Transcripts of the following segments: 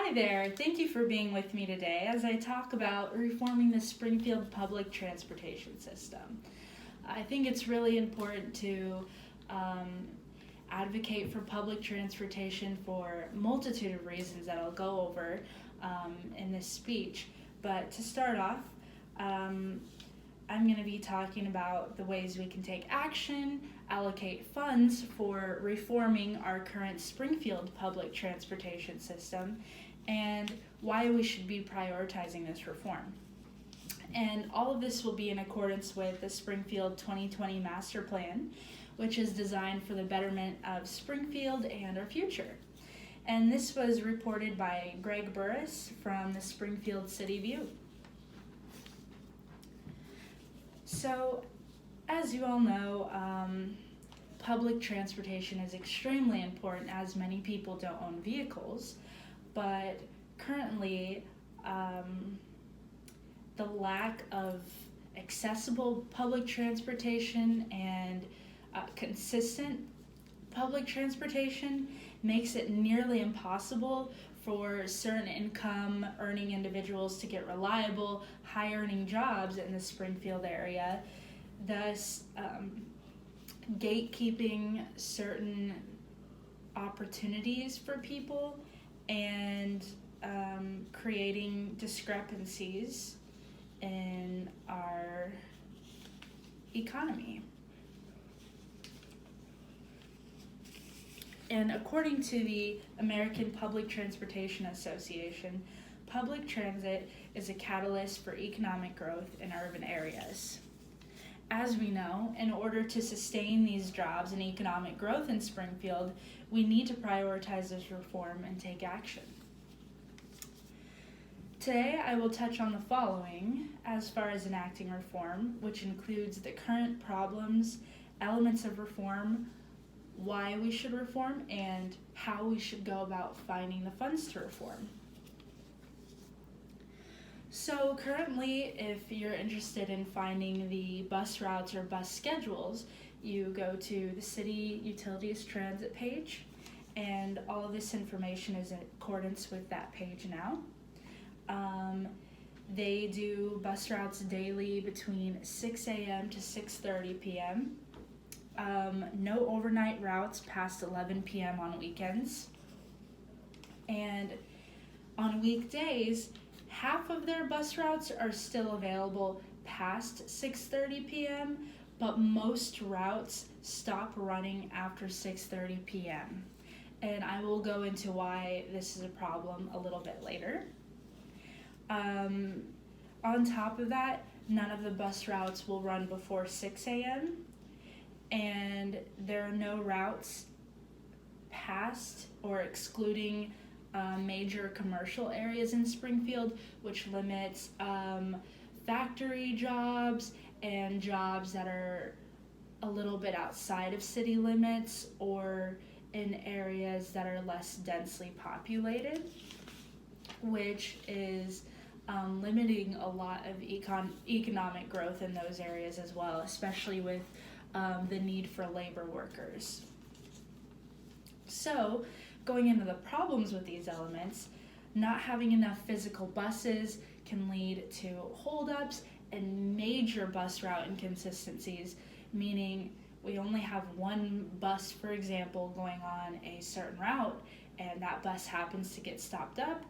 Hi there, thank you for being with me today as I talk about reforming the Springfield public transportation system. I think it's really important to um, advocate for public transportation for a multitude of reasons that I'll go over in this speech. But to start off, um, I'm going to be talking about the ways we can take action, allocate funds for reforming our current Springfield public transportation system, and why we should be prioritizing this reform. And all of this will be in accordance with the Springfield 2020 Master Plan, which is designed for the betterment of Springfield and our future. And this was reported by Greg Burris from the Springfield City View. So, as you all know, public transportation is extremely important as many people don't own vehicles, but currently the lack of accessible public transportation and consistent public transportation makes it nearly impossible for certain income earning individuals to get reliable, high earning jobs in the Springfield area, thus gatekeeping certain opportunities for people and creating discrepancies in our economy. And according to the American Public Transportation Association, public transit is a catalyst for economic growth in urban areas. As we know, in order to sustain these jobs and economic growth in Springfield, we need to prioritize this reform and take action. Today, I will touch on the following as far as enacting reform, which includes the current problems, elements of reform, why we should reform, and how we should go about finding the funds to reform. So currently, if you're interested in finding the bus routes or bus schedules, you go to the City Utilities Transit page, and all of this information is in accordance with that page now. They do bus routes daily between 6 a.m. to 6:30 p.m. No overnight routes past 11 p.m. on weekends. And on weekdays, half of their bus routes are still available past 6:30 p.m., but most routes stop running after 6:30 p.m. And I will go into why this is a problem a little bit later. On top of that, none of the bus routes will run before 6 a.m., and there are no routes past or excluding major commercial areas in Springfield, which limits factory jobs and jobs that are a little bit outside of city limits or in areas that are less densely populated, which is limiting a lot of economic growth in those areas as well, especially with the need for labor workers. So, going into the problems with these elements, not having enough physical buses can lead to holdups and major bus route inconsistencies, meaning we only have one bus, for example, going on a certain route, and that bus happens to get stopped up.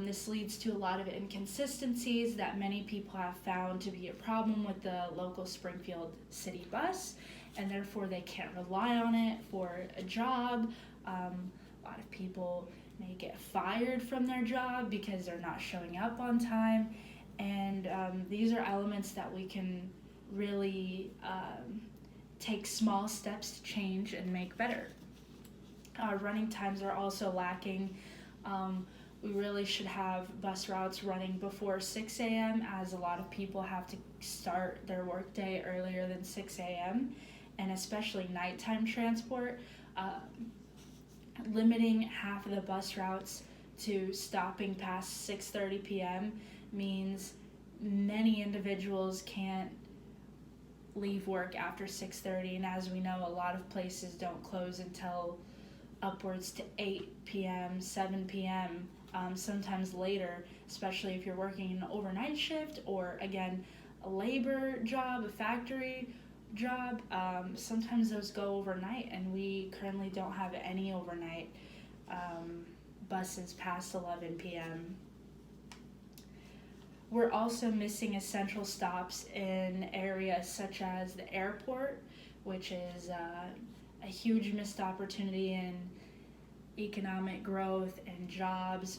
This leads to a lot of inconsistencies that many people have found to be a problem with the local Springfield City Bus, and therefore they can't rely on it for a job. A lot of people may get fired from their job because they're not showing up on time, and these are elements that we can really take small steps to change and make better. Running times are also lacking. We really should have bus routes running before 6 a.m. as a lot of people have to start their workday earlier than 6 a.m. and especially nighttime transport. Limiting half of the bus routes to stopping past 6:30 p.m. means many individuals can't leave work after 6:30, and as we know, a lot of places don't close until upwards to 8 p.m., 7 p.m., sometimes later, especially if you're working an overnight shift or, again, a labor job, a factory job. Sometimes those go overnight, and we currently don't have any overnight buses past 11 p.m. We're also missing essential stops in areas such as the airport, which is a huge missed opportunity in economic growth and jobs,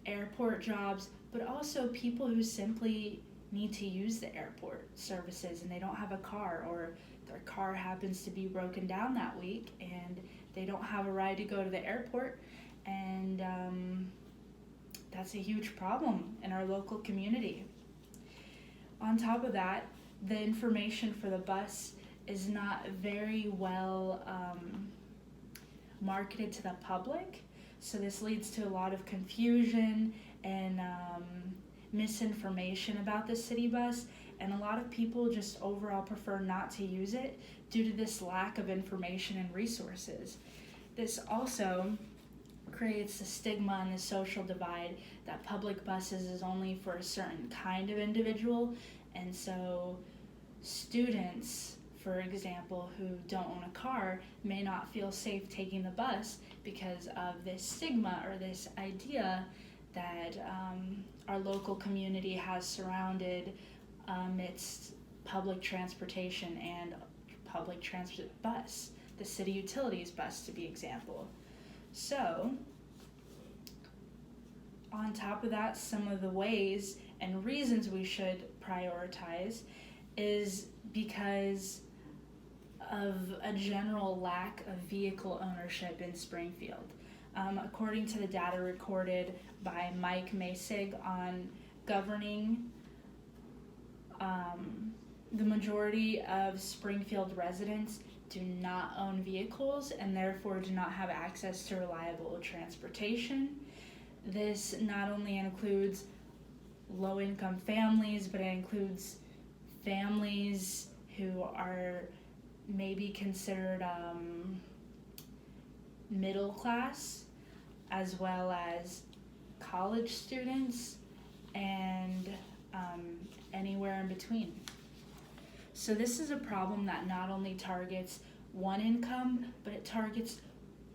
airport jobs, but also people who simply need to use the airport services and they don't have a car, or their car happens to be broken down that week and they don't have a ride to go to the airport, and that's a huge problem in our local community. On top of that, the information for the bus is not very well marketed to the public, so this leads to a lot of confusion and misinformation about the city bus, and a lot of people just overall prefer not to use it due to this lack of information and resources. This also creates the stigma and the social divide that public buses is only for a certain kind of individual, and so students, for example, who don't own a car may not feel safe taking the bus because of this stigma or this idea that our local community has surrounded its public transportation and public transit bus, the city utilities bus to be example. So, on top of that, some of the ways and reasons we should prioritize is because of a general lack of vehicle ownership in Springfield. According to the data recorded by Mike Masig on governing, the majority of Springfield residents do not own vehicles and therefore do not have access to reliable transportation. This not only includes low-income families, but it includes families who are maybe considered middle class, as well as college students and anywhere in between. So this is a problem that not only targets one income, but it targets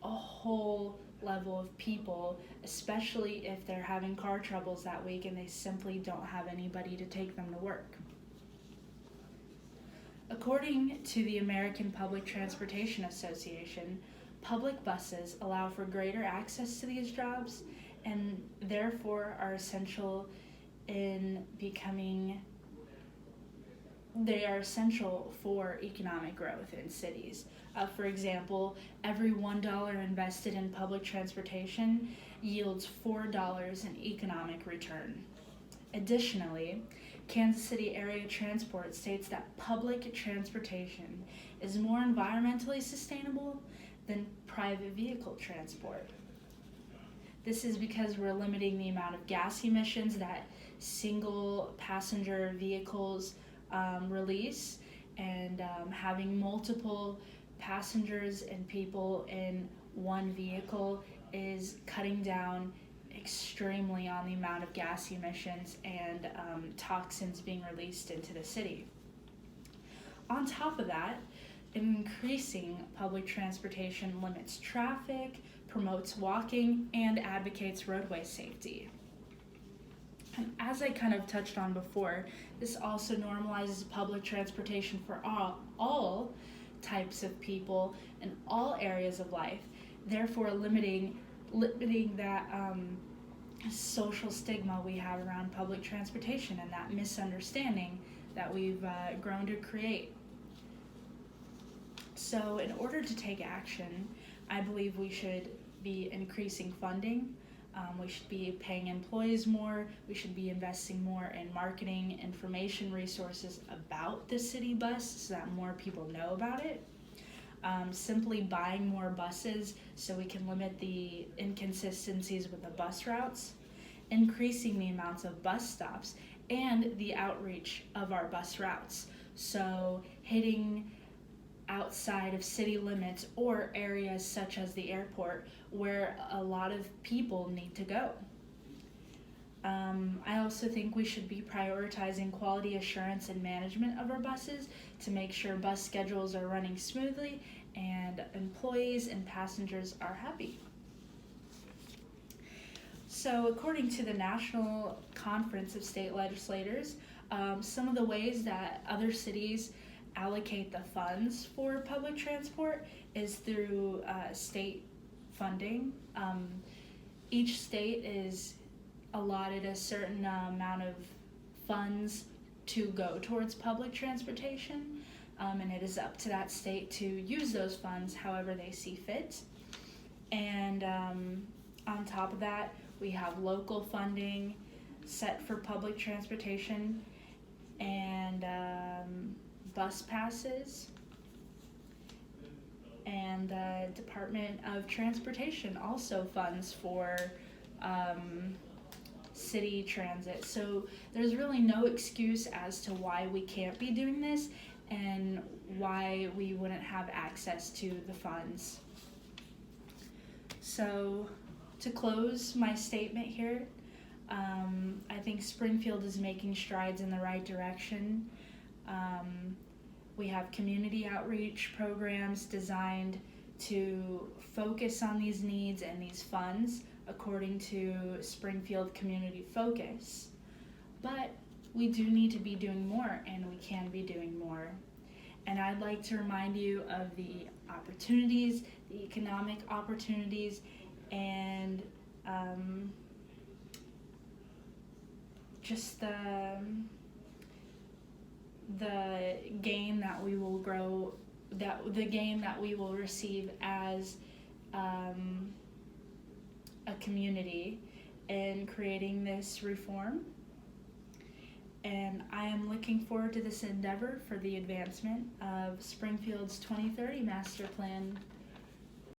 a whole level of people, especially if they're having car troubles that week and they simply don't have anybody to take them to work. According to the American Public Transportation Association, public buses allow for greater access to these jobs and therefore are essential for economic growth in cities. For example, every $1 invested in public transportation yields $4 in economic return. Additionally, Kansas City Area Transport states that public transportation is more environmentally sustainable than private vehicle transport. This is because we're limiting the amount of gas emissions that single passenger vehicles release, and having multiple passengers and people in one vehicle is cutting down extremely on the amount of gas emissions and toxins being released into the city. On top of that, increasing public transportation limits traffic, promotes walking, and advocates roadway safety. And as I kind of touched on before, this also normalizes public transportation for all types of people in all areas of life, therefore limiting that social stigma we have around public transportation and that misunderstanding that we've grown to create. So in order to take action, I believe we should be increasing funding. We should be paying employees more. We should be investing more in marketing, information resources about the city bus so that more people know about it. Simply buying more buses so we can limit the inconsistencies with the bus routes. Increasing the amounts of bus stops and the outreach of our bus routes. So hitting outside of city limits or areas such as the airport where a lot of people need to go. I also think we should be prioritizing quality assurance and management of our buses to make sure bus schedules are running smoothly and employees and passengers are happy. So, according to the National Conference of State Legislators, some of the ways that other cities allocate the funds for public transport is through state funding. Each state is allotted a certain amount of funds to go towards public transportation, and it is up to that state to use those funds however they see fit. And on top of that, we have local funding set for public transportation and bus passes. And the Department of Transportation also funds for city transit. So there's really no excuse as to why we can't be doing this and why we wouldn't have access to the funds. So to close my statement here, I think Springfield is making strides in the right direction. We have community outreach programs designed to focus on these needs and these funds according to Springfield Community Focus. But we do need to be doing more, and we can be doing more. And I'd like to remind you of the opportunities, the economic opportunities, and just the gain that we will grow, the gain that we will receive as a community in creating this reform. And I am looking forward to this endeavor for the advancement of Springfield's 2030 Master Plan.